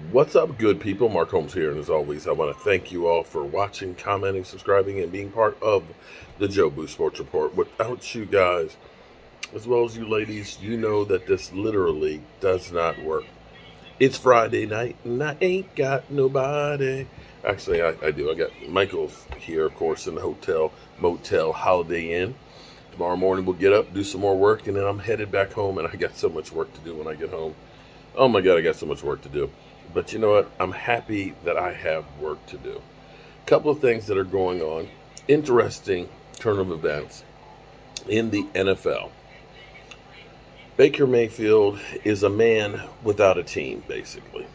What's up, good people? Mark Holmes here, and as always, I want to thank you all for watching, commenting, subscribing, and being part of the Joe Boo Sports Report. Without you guys, as well as you ladies, you know that this literally does not work. It's Friday night, and I ain't got nobody. Actually, I do. I got Michael's here, of course, in the motel, Holiday Inn. Tomorrow morning, we'll get up, do some more work, and then I'm headed back home, and I got so much work to do when I get home. Oh my God, I got so much work to do. But you know what? I'm happy that I have work to do. A couple of things that are going on. Interesting turn of events in the NFL. Baker Mayfield is a man without a team, basically.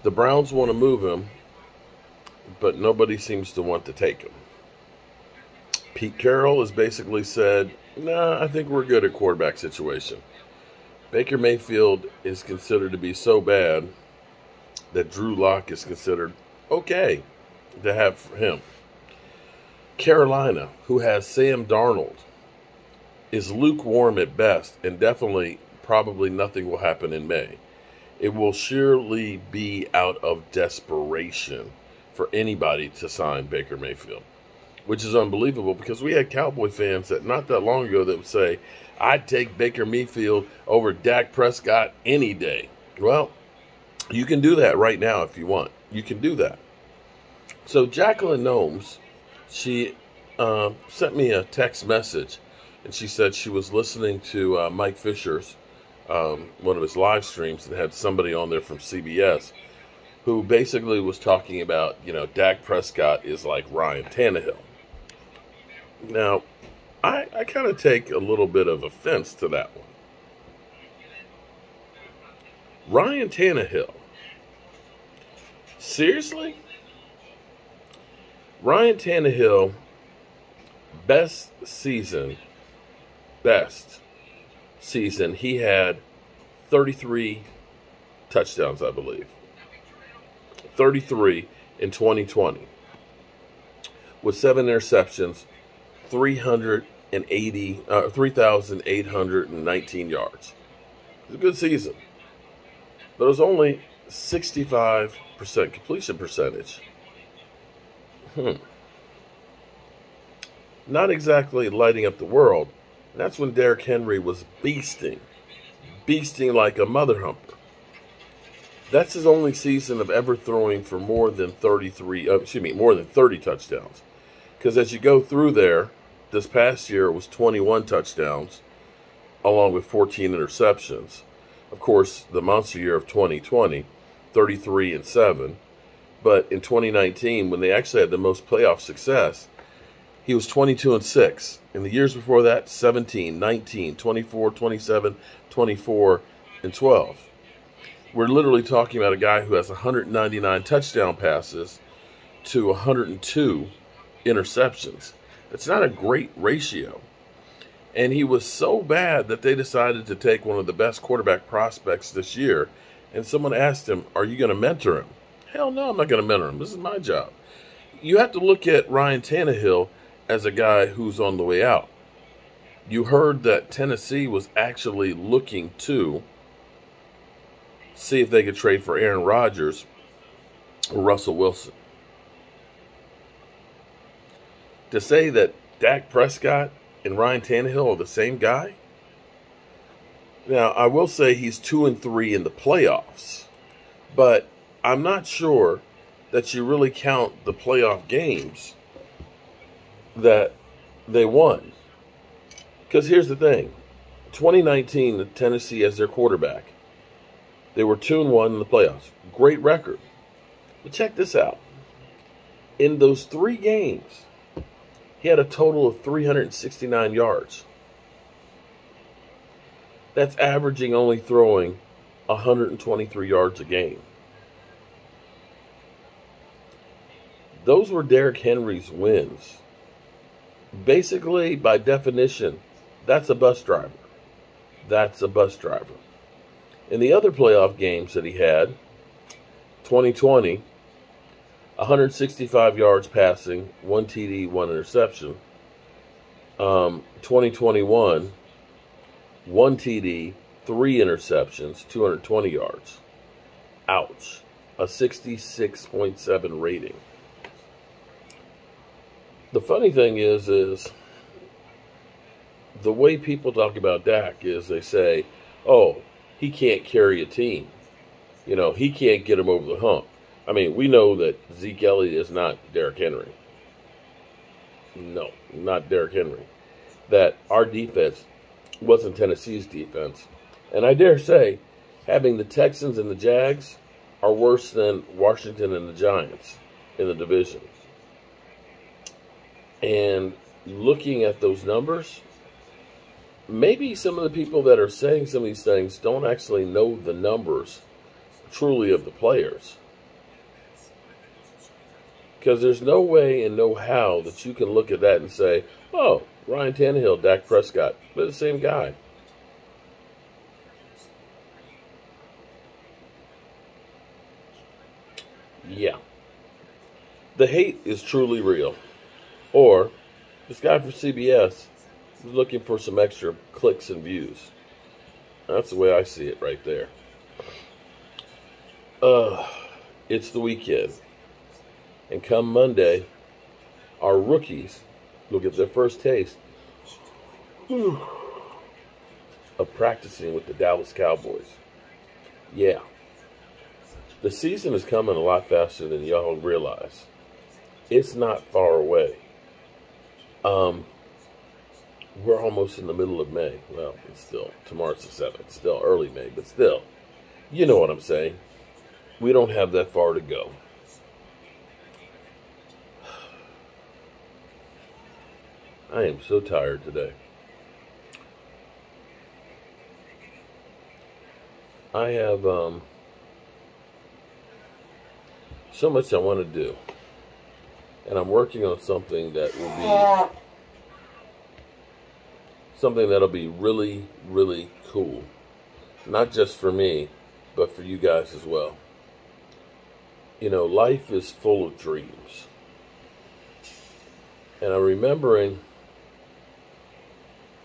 The Browns want to move him, but nobody seems to want to take him. Pete Carroll has basically said, nah, I think we're good at quarterback situation. Baker Mayfield is considered to be so bad that Drew Lock is considered okay to have for him. Carolina, who has Sam Darnold, is lukewarm at best, and definitely probably nothing will happen in May. It will surely be out of desperation for anybody to sign Baker Mayfield, which is unbelievable because we had Cowboy fans that not that long ago that would say, I'd take Baker Mayfield over Dak Prescott any day. Well, you can do that right now if you want. You can do that. So Jacqueline Gnomes, she sent me a text message, and she said she was listening to Mike Fisher's, one of his live streams, and had somebody on there from CBS who basically was talking about, Dak Prescott is like Ryan Tanahill. Now, I kind of take a little bit of offense to that one. Ryan Tanahill. Seriously? Ryan Tanahill, best season, he had 33 touchdowns, I believe. 33 in 2020. With 7 interceptions, 3,819 yards. It's a good season. But it was only 65% completion percentage. Not exactly lighting up the world. And that's when Derrick Henry was beasting like a mother humper. That's his only season of ever throwing for more than 30 touchdowns. Because as you go through there, this past year was 21 touchdowns, along with 14 interceptions. Of course, the monster year of 2020, 33-7. But in 2019, when they actually had the most playoff success, he was 22-6. In the years before that, 17, 19, 24, 27, 24, and 12. We're literally talking about a guy who has 199 touchdown passes to 102 interceptions. It's not a great ratio. And he was so bad that they decided to take one of the best quarterback prospects this year. And someone asked him, are you going to mentor him? Hell no, I'm not going to mentor him. This is my job. You have to look at Ryan Tanahill as a guy who's on the way out. You heard that Tennessee was actually looking to see if they could trade for Aaron Rodgers or Russell Wilson. To say that Dak Prescott and Ryan Tanahill are the same guy? Now, I will say he's 2-3 in the playoffs, but I'm not sure that you really count the playoff games that they won. Because here's the thing. 2019, Tennessee as their quarterback. They were 2-1 in the playoffs. Great record. But check this out. In those 3 games, he had a total of 369 yards. That's averaging only throwing 123 yards a game. Those were Derrick Henry's wins. Basically, by definition, that's a bus driver. That's a bus driver. In the other playoff games that he had, 2020, 165 yards passing, 1 TD, 1 interception. 2021, 1 TD, 3 interceptions, 220 yards. Ouch. A 66.7 rating. The funny thing is the way people talk about Dak is they say, oh, he can't carry a team. You know, he can't get him over the hump. I mean, we know that Zeke Elliott is not Derrick Henry. No, not Derrick Henry. That our defense wasn't Tennessee's defense. And I dare say, having the Texans and the Jags are worse than Washington and the Giants in the division. And looking at those numbers, maybe some of the people that are saying some of these things don't actually know the numbers truly of the players. Because there's no way and no how that you can look at that and say, oh, Ryan Tanahill, Dak Prescott, they're the same guy. Yeah. The hate is truly real. Or, this guy from CBS was looking for some extra clicks and views. That's the way I see it right there. It's the weekend. And come Monday, our rookies will get their first taste of practicing with the Dallas Cowboys. Yeah. The season is coming a lot faster than y'all realize. It's not far away. We're almost in the middle of May. Well, it's still, tomorrow's the 7th. Still early May, but still. You know what I'm saying. We don't have that far to go. I am so tired today. I have so much I want to do. And I'm working on something that will be something that'll be really, really cool. Not just for me, but for you guys as well. You know, life is full of dreams. And I'm remembering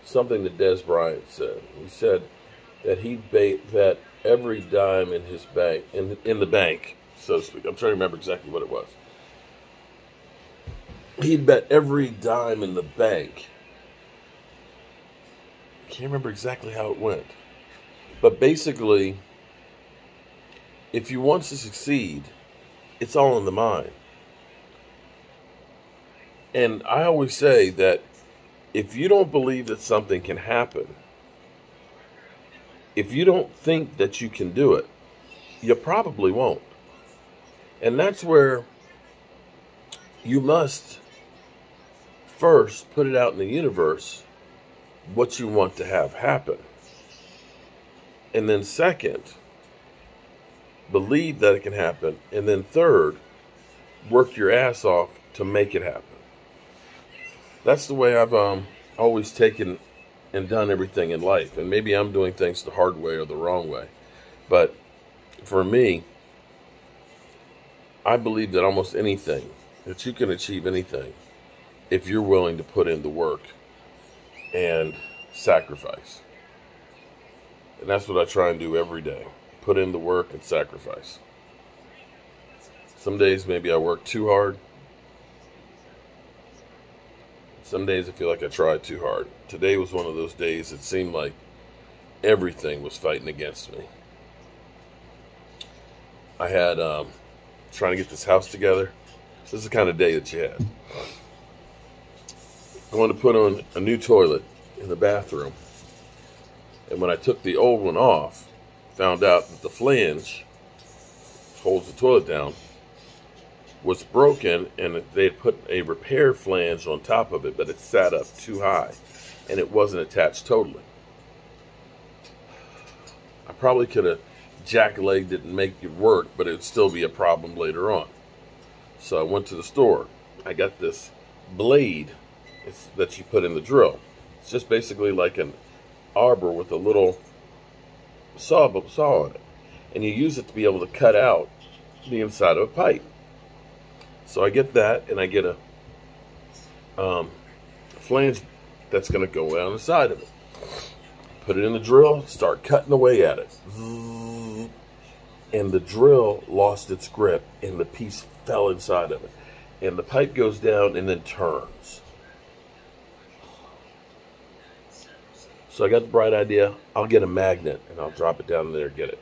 something that Des Bryant said. He said that he'd bet every dime in his bank, in the bank, so to speak. I'm trying to remember exactly what it was. He'd bet every dime in the bank. I can't remember exactly how it went. But basically, if you want to succeed, it's all in the mind. And I always say that if you don't believe that something can happen, if you don't think that you can do it, you probably won't. And that's where you must first put it out in the universe what you want to have happen. And then second, believe that it can happen. And then third, work your ass off to make it happen. That's the way I've always taken and done everything in life. And maybe I'm doing things the hard way or the wrong way. But for me, I believe that almost anything, that you can achieve anything if you're willing to put in the work and sacrifice. And that's what I try and do every day. Put in the work and sacrifice. Some days maybe I work too hard. Some days I feel like I tried too hard. Today was one of those days it seemed like everything was fighting against me. I had trying to get this house together. This is the kind of day that you had. Going to put on a new toilet in the bathroom. And when I took the old one off, found out that the flange holds the toilet down was broken, and they had put a repair flange on top of it, but it sat up too high and it wasn't attached totally. I probably could have jacklegged it and make it work, but it would still be a problem later on. So I went to the store. I got this blade that you put in the drill. It's just basically like an arbor with a little saw on it, and you use it to be able to cut out the inside of a pipe. So I get that, and I get a flange that's going to go down the side of it. Put it in the drill, start cutting away at it. and the drill lost its grip, and the piece fell inside of it. And the pipe goes down and then turns. So I got the bright idea, I'll get a magnet, and I'll drop it down in there and get it.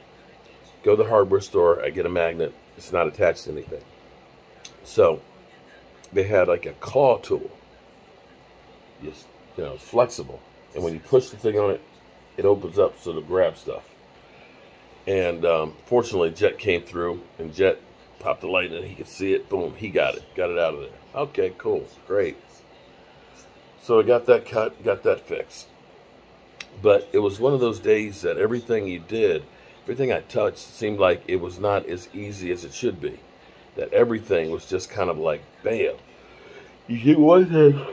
Go to the hardware store, I get a magnet. It's not attached to anything. So they had like a claw tool. Just, it's flexible. And when you push the thing on it, it opens up so to grab stuff. And fortunately, Jet came through, and Jet popped the light in, and he could see it. Boom, he got it out of there. Okay, cool, great. So I got that cut, got that fixed. But it was one of those days that everything you did, everything I touched, seemed like it was not as easy as it should be. That everything was just kind of like, bam. You get one thing,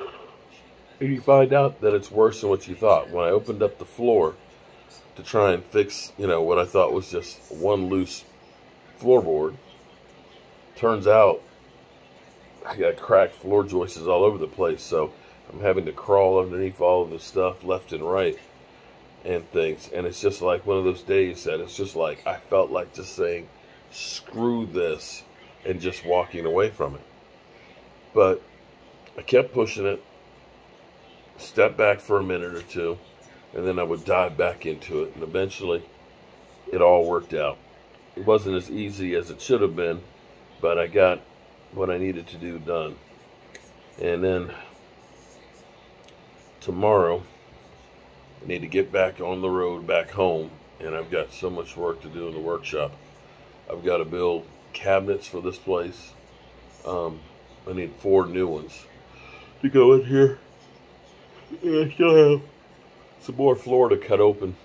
and you find out that it's worse than what you thought. When I opened up the floor to try and fix, what I thought was just one loose floorboard, turns out I got cracked floor joists all over the place. So I'm having to crawl underneath all of this stuff left and right and things. And it's just like one of those days that it's just like I felt like just saying, screw this, and just walking away from it. But I kept pushing it, stepped back for a minute or two, and then I would dive back into it. And eventually, it all worked out. It wasn't as easy as it should have been, but I got what I needed to do done. And then tomorrow, I need to get back on the road, back home, and I've got so much work to do in the workshop. I've got to build cabinets for this place. I need 4 new ones to go in here. And I still have some more floor to cut open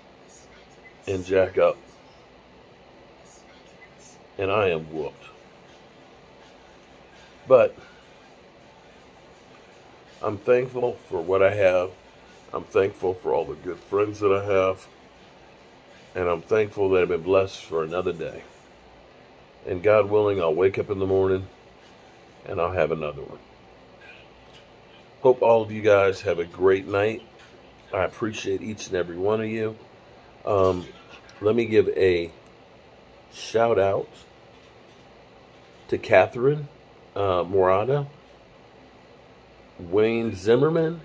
and jack up. And I am whooped. But I'm thankful for what I have. I'm thankful for all the good friends that I have. And I'm thankful that I've been blessed for another day. And God willing, I'll wake up in the morning and I'll have another one. Hope all of you guys have a great night. I appreciate each and every one of you. Let me give a shout out to Catherine Morada, Wayne Zimmerman,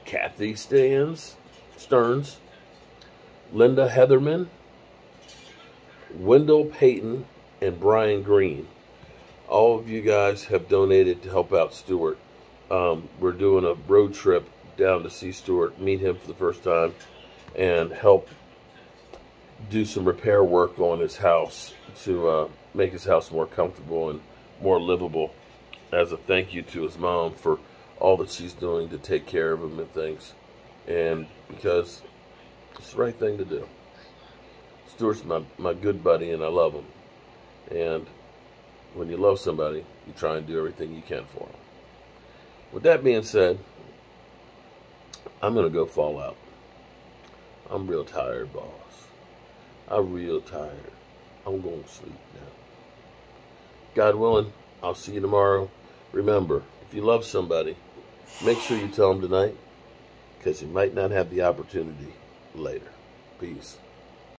Kathy Stearns, Linda Heatherman, Wendell Payton, and Brian Green. All of you guys have donated to help out Stuart. We're doing a road trip down to see Stuart, meet him for the first time, and help do some repair work on his house to make his house more comfortable and more livable as a thank you to his mom for all that she's doing to take care of him and things. And because it's the right thing to do. Stuart's my good buddy, and I love him. And when you love somebody, you try and do everything you can for them. With that being said, I'm going to go fall out. I'm real tired, boss. I'm real tired. I'm going to sleep now. God willing, I'll see you tomorrow. Remember, if you love somebody, make sure you tell them tonight, because you might not have the opportunity later. Peace.